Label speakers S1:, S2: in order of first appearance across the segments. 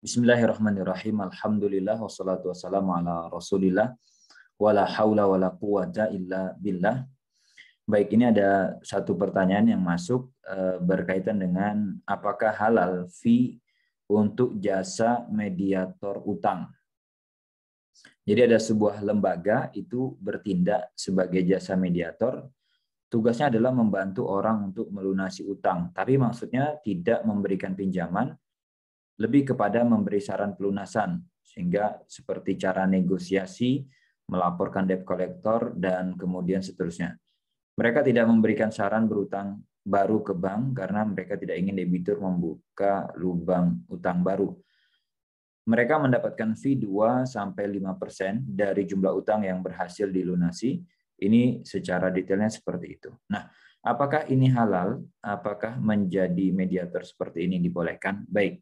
S1: Bismillahirrahmanirrahim. Alhamdulillah wassalatu wassalamu ala Rasulillah wala haula wala quwata illa billah. Baik, ini ada satu pertanyaan yang masuk berkaitan dengan apakah halal fee untuk jasa mediator utang. Jadi ada sebuah lembaga itu bertindak sebagai jasa mediator. Tugasnya adalah membantu orang untuk melunasi utang, tapi maksudnya tidak memberikan pinjaman, lebih kepada memberi saran pelunasan, sehingga seperti cara negosiasi, melaporkan debt collector, dan kemudian seterusnya. Mereka tidak memberikan saran berutang baru ke bank karena mereka tidak ingin debitur membuka lubang utang baru. Mereka mendapatkan fee 2-5% dari jumlah utang yang berhasil dilunasi. Ini secara detailnya seperti itu. Nah, apakah ini halal? Apakah menjadi mediator seperti ini dibolehkan? Baik.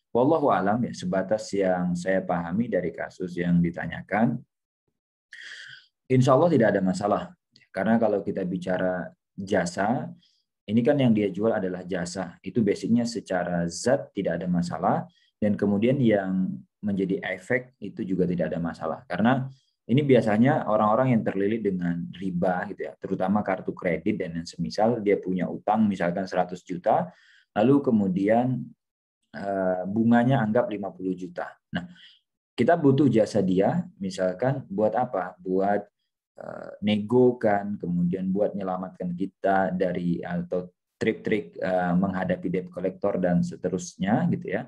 S1: Wallahu alam, ya, sebatas yang saya pahami dari kasus yang ditanyakan, insya Allah tidak ada masalah. Karena kalau kita bicara jasa, ini kan yang dia jual adalah jasa. Itu basicnya secara zat tidak ada masalah, dan kemudian yang menjadi efek itu juga tidak ada masalah. Karena ini biasanya orang-orang yang terlilit dengan riba gitu ya, terutama kartu kredit dan yang semisal, dia punya utang misalkan 100 juta, lalu kemudian bunganya anggap 50 juta. Nah, kita butuh jasa dia, misalkan buat apa? Buat nego kan, kemudian buat menyelamatkan kita dari atau trik-trik menghadapi debt collector dan seterusnya gitu ya.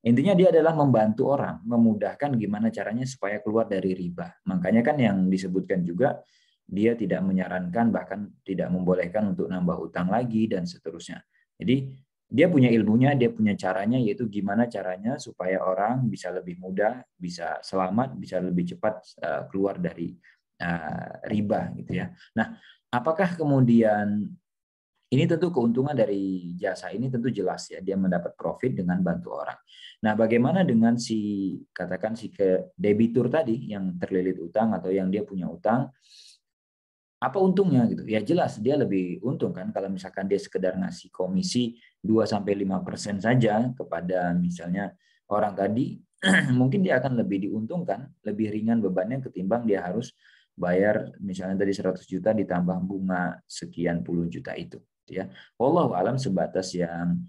S1: Intinya dia adalah membantu orang, memudahkan gimana caranya supaya keluar dari riba. Makanya kan yang disebutkan juga dia tidak menyarankan, bahkan tidak membolehkan untuk nambah utang lagi dan seterusnya. Jadi dia punya ilmunya, dia punya caranya, yaitu gimana caranya supaya orang bisa lebih mudah, bisa selamat, bisa lebih cepat keluar dari riba gitu ya. Nah, apakah kemudian ini tentu keuntungan dari jasa ini tentu jelas ya, dia mendapat profit dengan bantu orang. Nah, bagaimana dengan si katakan si ke debitur tadi yang terlilit utang atau yang dia punya utang? Apa untungnya gitu? Ya jelas dia lebih untung kan kalau misalkan dia sekedar ngasih komisi 2-5% saja kepada misalnya orang tadi, mungkin dia akan lebih diuntungkan, lebih ringan bebannya ketimbang dia harus bayar misalnya tadi 100 juta ditambah bunga sekian puluh juta itu ya. Wallahu alam, sebatas yang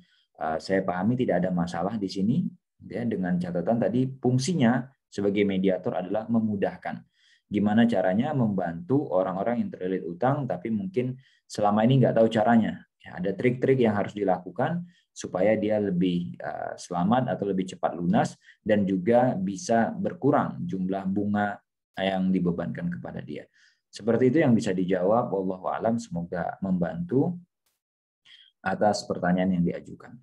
S1: saya pahami tidak ada masalah di sini ya, dengan catatan tadi fungsinya sebagai mediator adalah memudahkan. Gimana caranya membantu orang-orang yang terlilit utang, tapi mungkin selama ini nggak tahu caranya. Ya, ada trik-trik yang harus dilakukan supaya dia lebih selamat atau lebih cepat lunas, dan juga bisa berkurang jumlah bunga yang dibebankan kepada dia. Seperti itu yang bisa dijawab. Wallahu a'lam, semoga membantu atas pertanyaan yang diajukan.